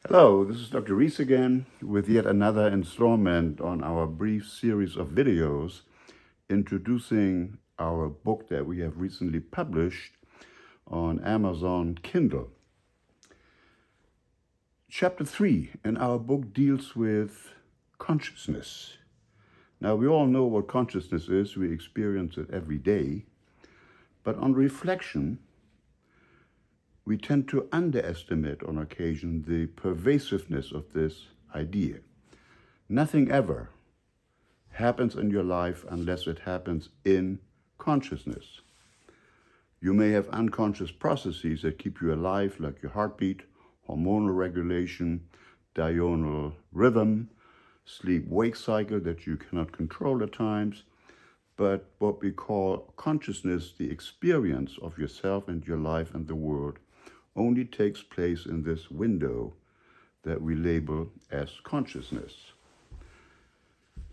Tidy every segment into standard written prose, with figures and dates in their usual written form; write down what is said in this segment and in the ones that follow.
Hello, this is Dr. Reese again with yet another installment on our brief series of videos introducing our book that we have recently published on Amazon Kindle. Chapter 3 in our book deals with consciousness. Now, we all know what consciousness is, we experience it every day, but on reflection, we tend to underestimate on occasion the pervasiveness of this idea. Nothing ever happens in your life unless it happens in consciousness. You may have unconscious processes that keep you alive, like your heartbeat, hormonal regulation, diurnal rhythm, sleep-wake cycle that you cannot control at times, but what we call consciousness, the experience of yourself and your life and the world, only takes place in this window that we label as consciousness.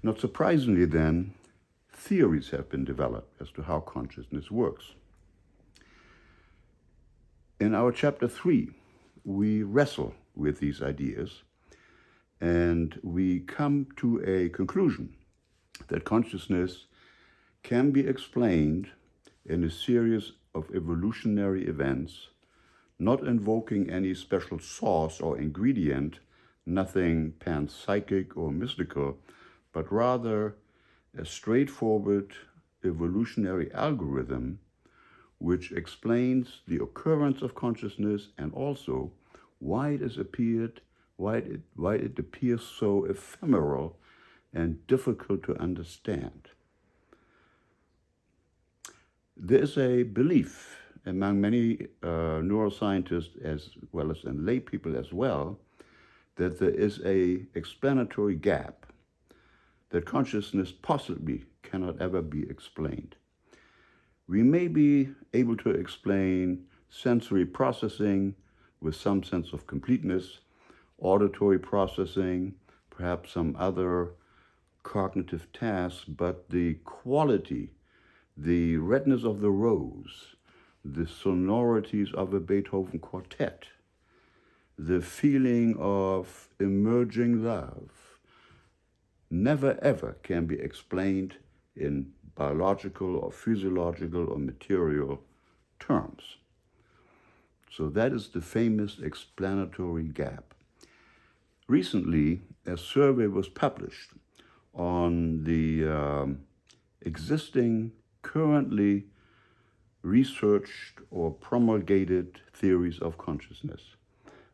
Not surprisingly then, theories have been developed as to how consciousness works. In our chapter 3, we wrestle with these ideas and we come to a conclusion that consciousness can be explained in a series of evolutionary events, not invoking any special source or ingredient, nothing panpsychic or mystical, but rather a straightforward evolutionary algorithm which explains the occurrence of consciousness and also why it appears so ephemeral and difficult to understand. There is a belief among many neuroscientists as well as in lay people as well, that there is an explanatory gap, that consciousness possibly cannot ever be explained. We may be able to explain sensory processing with some sense of completeness, auditory processing, perhaps some other cognitive tasks, but the quality, the redness of the rose, the sonorities of a Beethoven quartet, the feeling of emerging love, never ever can be explained in biological or physiological or material terms. So that is the famous explanatory gap. Recently, a survey was published on the existing, currently researched or promulgated theories of consciousness.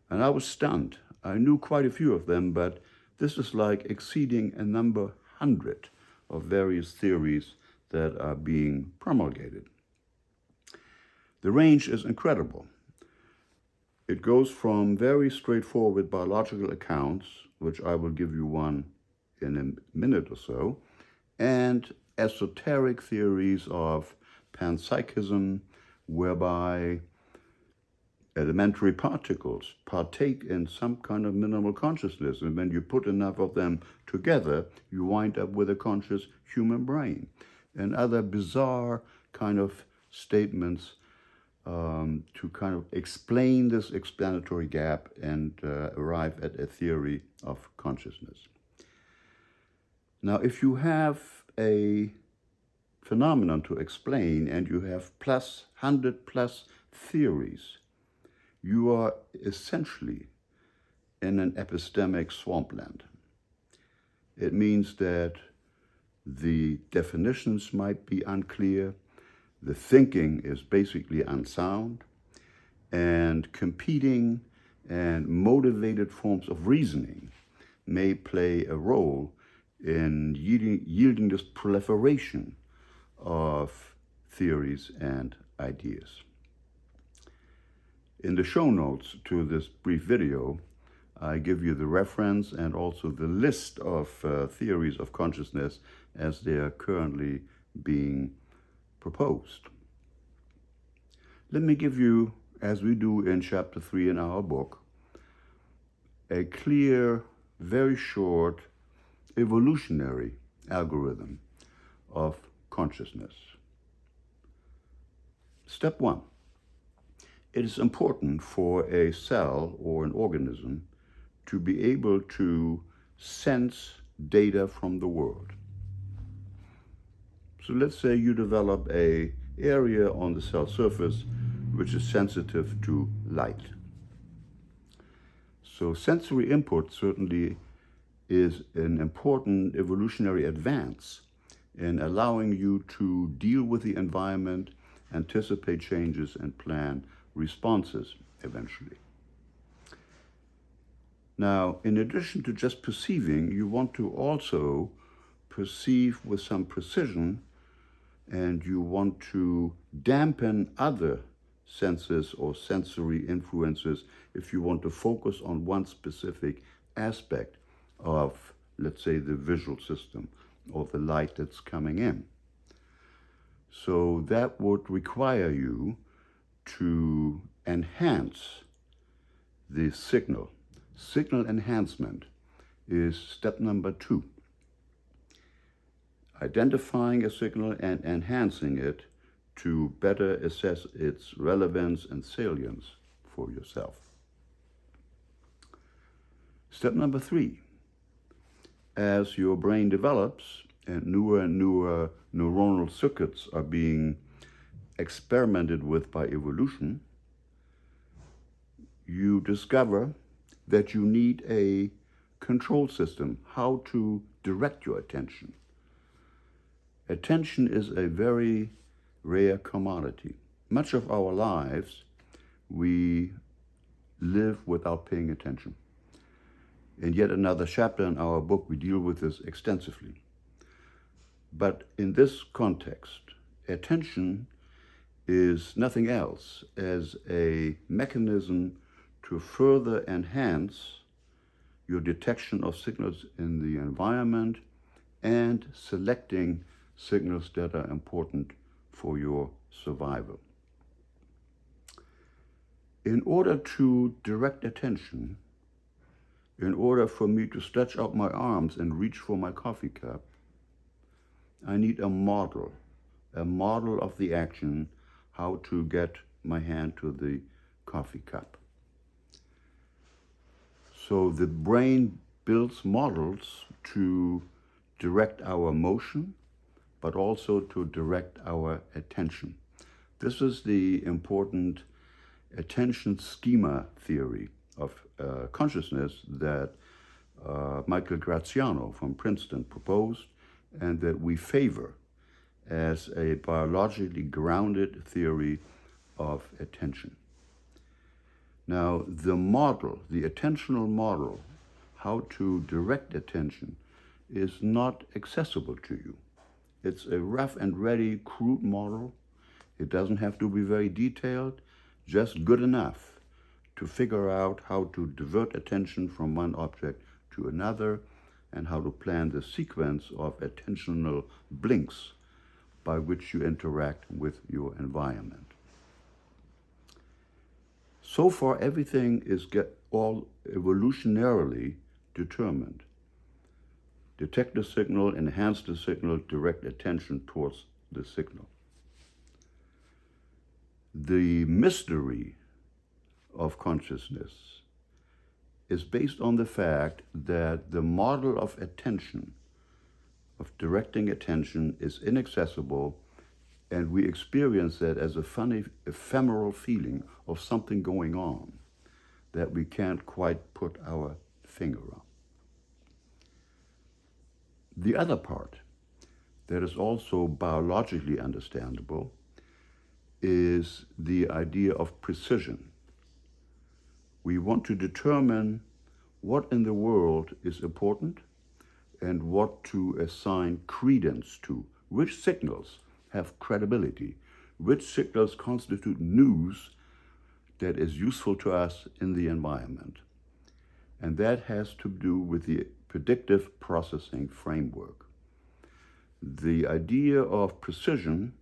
And I was stunned. I knew quite a few of them, but this is like exceeding a number 100 of various theories that are being promulgated. The range is incredible. It goes from very straightforward biological accounts, which I will give you one in a minute or so, and esoteric theories of panpsychism, whereby elementary particles partake in some kind of minimal consciousness, and when you put enough of them together, you wind up with a conscious human brain, and other bizarre kind of statements to kind of explain this explanatory gap and arrive at a theory of consciousness. Now, if you have a phenomenon to explain and you have plus 100 plus theories, you are essentially in an epistemic swampland. It means that the definitions might be unclear, the thinking is basically unsound, and competing and motivated forms of reasoning may play a role in yielding this proliferation of theories and ideas. In the show notes to this brief video, I give you the reference and also the list of theories of consciousness as they are currently being proposed. Let me give you, as we do in chapter 3 in our book, a clear, very short, evolutionary algorithm of consciousness. Step 1. It is important for a cell or an organism to be able to sense data from the world. So let's say you develop an area on the cell surface which is sensitive to light. So sensory input certainly is an important evolutionary advance in allowing you to deal with the environment, anticipate changes, and plan responses eventually. Now, in addition to just perceiving, you want to also perceive with some precision, and you want to dampen other senses or sensory influences if you want to focus on one specific aspect of, let's say, the visual system or the light that's coming in. So that would require you to enhance the signal. Signal enhancement is step number 2. Identifying a signal and enhancing it to better assess its relevance and salience for yourself. Step number 3. As your brain develops and newer neuronal circuits are being experimented with by evolution, you discover that you need a control system, how to direct your attention. Attention is a very rare commodity. Much of our lives, we live without paying attention. In yet another chapter in our book, we deal with this extensively. But in this context, attention is nothing else as a mechanism to further enhance your detection of signals in the environment and selecting signals that are important for your survival. In order to direct attention, in order for me to stretch out my arms and reach for my coffee cup, I need a model of the action, how to get my hand to the coffee cup. So the brain builds models to direct our motion, but also to direct our attention. This is the important attention schema theory of consciousness that Michael Graziano from Princeton proposed and that we favor as a biologically grounded theory of attention. Now, the model, the attentional model, how to direct attention, is not accessible to you. It's a rough and ready, crude model. It doesn't have to be very detailed, just good enough to figure out how to divert attention from one object to another and how to plan the sequence of attentional blinks by which you interact with your environment. So far, everything is all evolutionarily determined. Detect the signal, enhance the signal, direct attention towards the signal. The mystery of consciousness is based on the fact that the model of attention, of directing attention, is inaccessible, and we experience that as a funny, ephemeral feeling of something going on that we can't quite put our finger on. The other part that is also biologically understandable is the idea of precision. We want to determine what in the world is important and what to assign credence to, which signals have credibility, which signals constitute news that is useful to us in the environment. And that has to do with the predictive processing framework. The idea of precision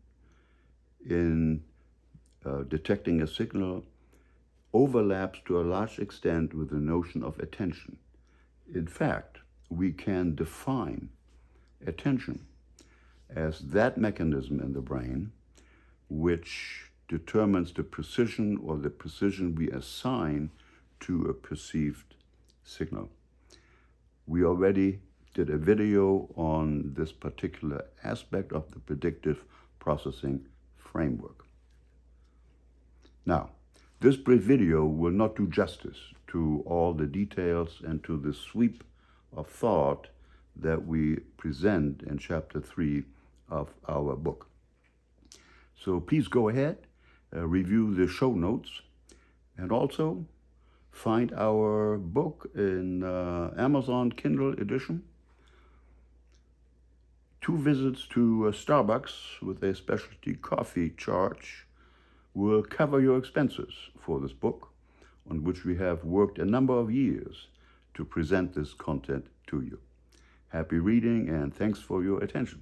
in detecting a signal overlaps to a large extent with the notion of attention. In fact, we can define attention as that mechanism in the brain which determines the precision or the precision we assign to a perceived signal. We already did a video on this particular aspect of the predictive processing framework. Now, this brief video will not do justice to all the details and to the sweep of thought that we present in chapter 3 of our book. So please go ahead, review the show notes, and also find our book in Amazon Kindle edition. 2 visits to Starbucks with a specialty coffee charge will cover your expenses for this book, on which we have worked a number of years to present this content to you. Happy reading, and thanks for your attention.